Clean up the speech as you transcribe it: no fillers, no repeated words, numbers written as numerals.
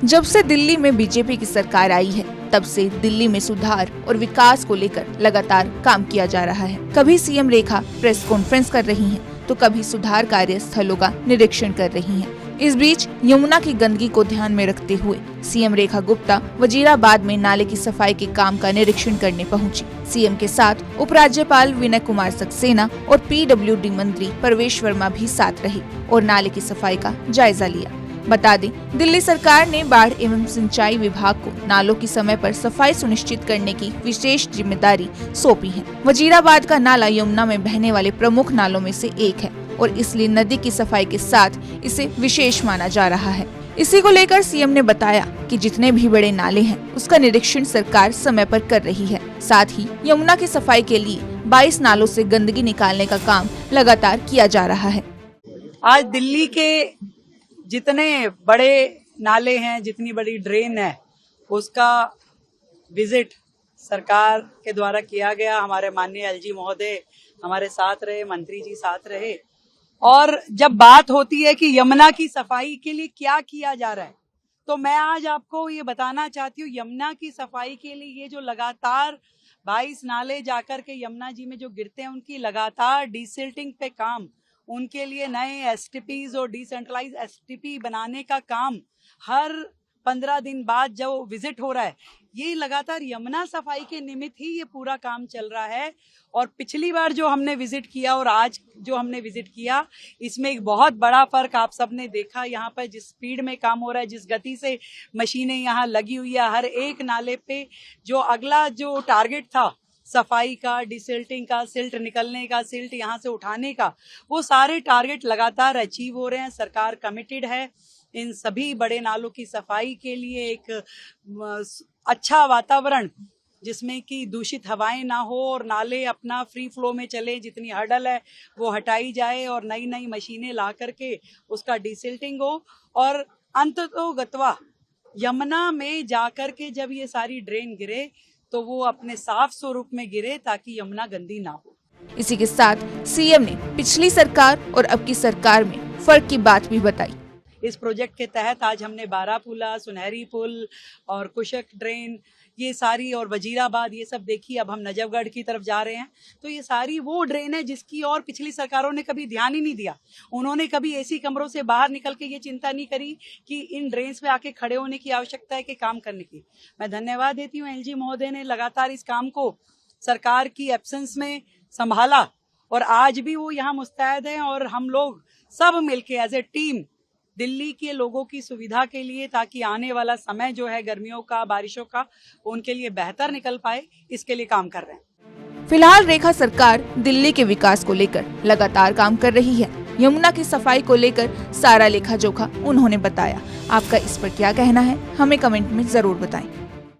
जब से दिल्ली में बीजेपी की सरकार आई है, तब से दिल्ली में सुधार और विकास को लेकर लगातार काम किया जा रहा है। कभी सीएम रेखा प्रेस कॉन्फ्रेंस कर रही हैं, तो कभी सुधार कार्य स्थलों का निरीक्षण कर रही हैं। इस बीच यमुना की गंदगी को ध्यान में रखते हुए सीएम रेखा गुप्ता वजीराबाद में नाले की सफाई के काम का निरीक्षण करने पहुंची। सीएम के साथ उपराज्यपाल विनय कुमार सक्सेना और पीडब्ल्यूडी मंत्री परवेश वर्मा भी साथ रहे और नाले की सफाई का जायजा लिया। बता दें, दिल्ली सरकार ने बाढ़ एवं सिंचाई विभाग को नालों की समय पर सफाई सुनिश्चित करने की विशेष जिम्मेदारी सौंपी है। वजीराबाद का नाला यमुना में बहने वाले प्रमुख नालों में से एक है और इसलिए नदी की सफाई के साथ इसे विशेष माना जा रहा है। इसी को लेकर सीएम ने बताया कि जितने भी बड़े नाले हैं, उसका निरीक्षण सरकार समय पर कर रही है। साथ ही यमुना की सफाई के लिए 22 नालों से गंदगी निकालने का काम लगातार किया जा रहा है। आज दिल्ली के जितने बड़े नाले हैं, जितनी बड़ी ड्रेन है, उसका विजिट सरकार के द्वारा किया गया। हमारे माननीय एलजी महोदय हमारे साथ रहे, मंत्री जी साथ रहे। और जब बात होती है कि यमुना की सफाई के लिए क्या किया जा रहा है, तो मैं आज आपको ये बताना चाहती हूँ, यमुना की सफाई के लिए ये जो लगातार 22 नाले जाकर के यमुना जी में जो गिरते हैं, उनकी लगातार डिसिल्टिंग पे काम, उनके लिए नए एसटीपीज और डिसेंट्रलाइज एसटीपी बनाने का काम हर 15 दिन बाद जो विजिट हो रहा है, ये लगातार यमुना सफाई के निमित्त ही ये पूरा काम चल रहा है। और पिछली बार जो हमने विजिट किया और आज जो हमने विजिट किया, इसमें एक बहुत बड़ा फर्क आप सबने देखा। यहाँ पर जिस स्पीड में काम हो रहा है, जिस गति से मशीनें यहाँ लगी हुई है, हर एक नाले पे जो अगला जो टारगेट था सफाई का, डिसिल्टिंग का, सिल्ट निकलने का, सिल्ट यहाँ से उठाने का, वो सारे टारगेट लगातार अचीव हो रहे हैं। सरकार कमिटेड है इन सभी बड़े नालों की सफाई के लिए, एक अच्छा वातावरण जिसमें कि दूषित हवाएं ना हो और नाले अपना फ्री फ्लो में चले, जितनी हर्डल है वो हटाई जाए और नई नई मशीनें ला करके उसका डिसिल्टिंग हो। और अंततोगत्वा यमुना में जाकर के जब ये सारी ड्रेन गिरे तो वो अपने साफ स्वरूप में गिरे, ताकि यमुना गंदी ना हो। इसी के साथ सीएम ने पिछली सरकार और अब की सरकार में फर्क की बात भी बताई। इस प्रोजेक्ट के तहत आज हमने बारापुला, सुनहरी पुल और कुशक ड्रेन, ये सारी, और वजीराबाद, ये सब देखी। अब हम नजफगढ़ की तरफ जा रहे हैं, तो ये सारी वो ड्रेन है जिसकी और पिछली सरकारों ने कभी ध्यान ही नहीं दिया। उन्होंने कभी एसी कमरों से बाहर निकल के ये चिंता नहीं करी कि इन ड्रेन्स पे आके खड़े होने की आवश्यकता है कि काम करने की। मैं धन्यवाद देती हूँ, एलजी महोदय ने लगातार इस काम को सरकार की एब्सेंस में संभाला और आज भी वो यहाँ मुस्तैद हैं। और हम लोग सब मिलके एज ए टीम दिल्ली के लोगों की सुविधा के लिए, ताकि आने वाला समय जो है गर्मियों का, बारिशों का, उनके लिए बेहतर निकल पाए, इसके लिए काम कर रहे हैं। फिलहाल रेखा सरकार दिल्ली के विकास को लेकर लगातार काम कर रही है। यमुना की सफाई को लेकर सारा लेखा जोखा उन्होंने बताया। आपका इस पर क्या कहना है, हमें कमेंट में जरूर बताएं।